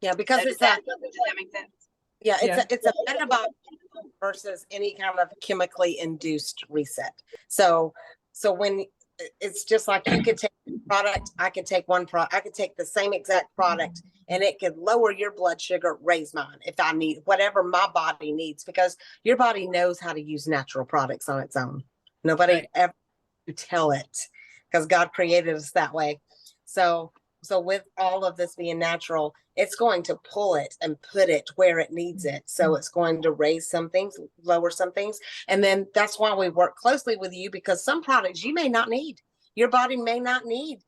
Yeah, because So does that make sense? Yeah, Yeah. it's a metabolic versus any kind of chemically induced reset. So when it's just like you could take a product, I could take I could take the same exact product and it could lower your blood sugar, raise mine if I need whatever my body needs, because your body knows how to use natural products on its own. Nobody ever tell it, because God created us that way. So with all of this being natural, it's going to pull it and put it where it needs it. So it's going to raise some things, lower some things. And then that's why we work closely with you, because some products you may not need. Your body may not need,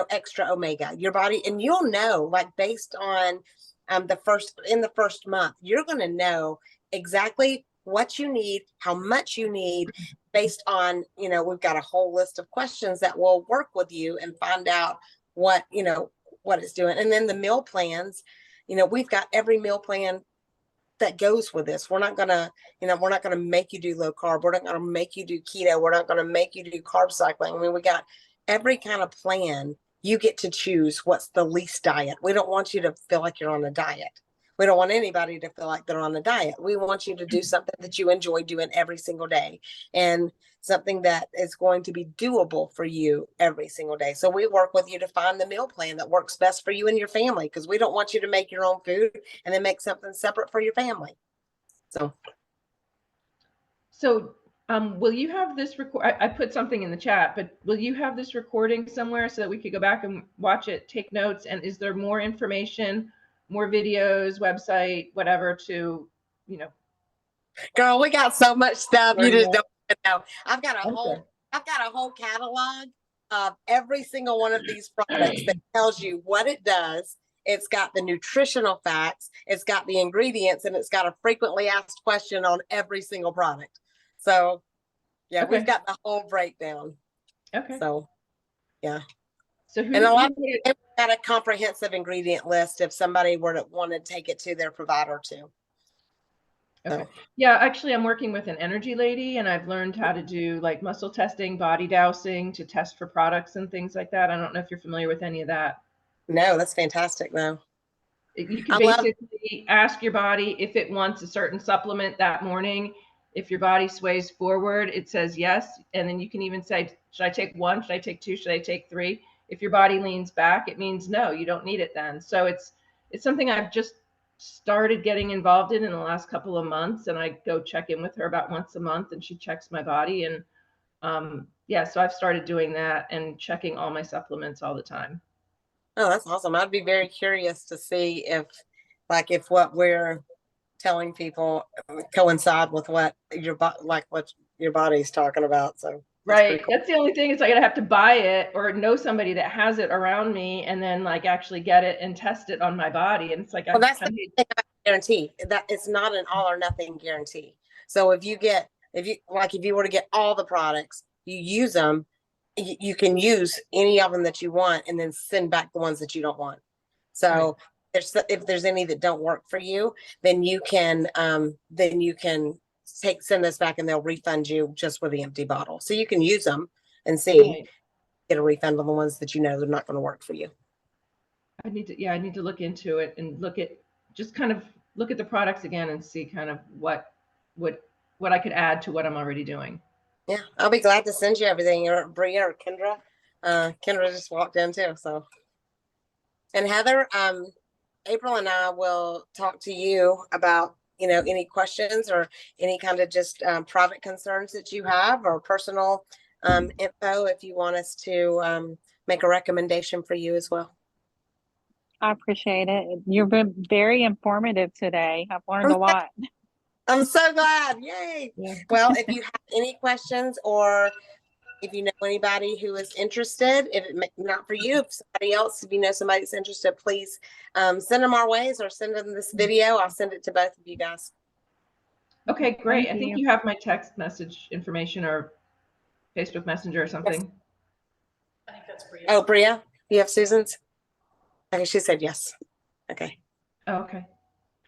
extra omega. Your body, and you'll know, like based on the first month, you're going to know exactly what you need, how much you need, based on, we've got a whole list of questions that will work with you and find out what it's doing. And then the meal plans, we've got every meal plan that goes with this. We're not gonna make you do low carb. We're not gonna make you do keto. We're not gonna make you do carb cycling. I mean, we got every kind of plan. You get to choose what's the least diet. We don't want you to feel like you're on a diet. We don't want anybody to feel like they're on a diet. We want you to do something that you enjoy doing every single day, and something that is going to be doable for you every single day. So we work with you to find the meal plan that works best for you and your family, because we don't want you to make your own food and then make something separate for your family. So will you have this record? I put something in the chat, but will you have this recording somewhere so that we could go back and watch it, take notes? And is there more information, more videos, website, whatever to, Girl, we got so much stuff. You just don't know. I've got a whole catalog of every single one of these products that tells you what it does it's got the nutritional facts, it's got the ingredients, and it's got a frequently asked question on every single product. So yeah, Okay. we've got the whole breakdown. Okay. So yeah. So who, And a lot who would it- of got a comprehensive ingredient list if somebody were to want to take it to their provider too. Okay. So, Yeah, actually, I'm working with an energy lady, and I've learned how to do like muscle testing, body dowsing to test for products and things like that. I don't know if you're familiar with any of that. no, that's fantastic though. You can I love basically ask your body if it wants a certain supplement that morning. If your body sways forward, it says yes. And then you can even say, should I take one? Should I take two? Should I take three? If your body leans back, it means no, you don't need it then. So it's something I've just started getting involved in the last couple of months. And I go check in with her about once a month, and she checks my body. And yeah, so I've started doing that and checking all my supplements all the time. Oh, that's awesome. I'd be very curious to see if what we're telling people coincide with what what your body's talking about. So that's pretty Right. cool. That's the only thing is I gotta have to buy it or know somebody that has it around me and then like actually get it and test it on my body. And it's like Well, that's the I'm thing about guarantee that it's not an all or nothing guarantee. So if you were to get all the products, you use them, you can use any of them that you want and then send back the ones that you don't want. So if there's any that don't work for you, then you can send this back and they'll refund you just with the empty bottle. So you can use them and see, right. get a refund on the ones that you know they're not going to work for you. I need to look into it and just kind of look at the products again and see kind of what I could add to what I'm already doing. Yeah, I'll be glad to send you everything, or Bria or Kendra. Kendra just walked in too. So, and Heather, April and I will talk to you about, any questions or any kind of just private concerns that you have or personal info if you want us to make a recommendation for you as well. I appreciate it. You've been very informative today. I've learned a lot. I'm so glad. Yay. Yeah. Well, if you have any questions or if you know anybody who is interested, if it may not for you, if somebody else, if you know somebody that's interested, please send them our ways or send them this video. I'll send it to both of you guys. Okay, great. Thank I think you. you have my text message information or Facebook Messenger or something. I think that's Bria. Oh, Bria, you have Susan's? Okay, she said yes. Okay. Oh, okay.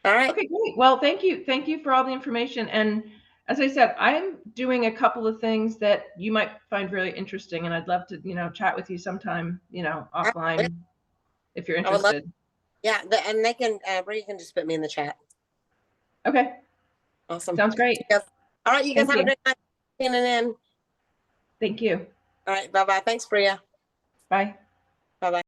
All right. Okay, great. Well, thank you. Thank you for all the information. And as I said, I'm doing a couple of things that you might find really interesting, and I'd love to, chat with you sometime, offline if you're I would love, interested. yeah, and they can, Bria can just put me in the chat. Okay, Awesome. sounds great. Yes. All right, you guys Thank have a you. great night. Tuning in. Thank you. All right, bye-bye. Thanks, Bria. Bye. Bye-bye.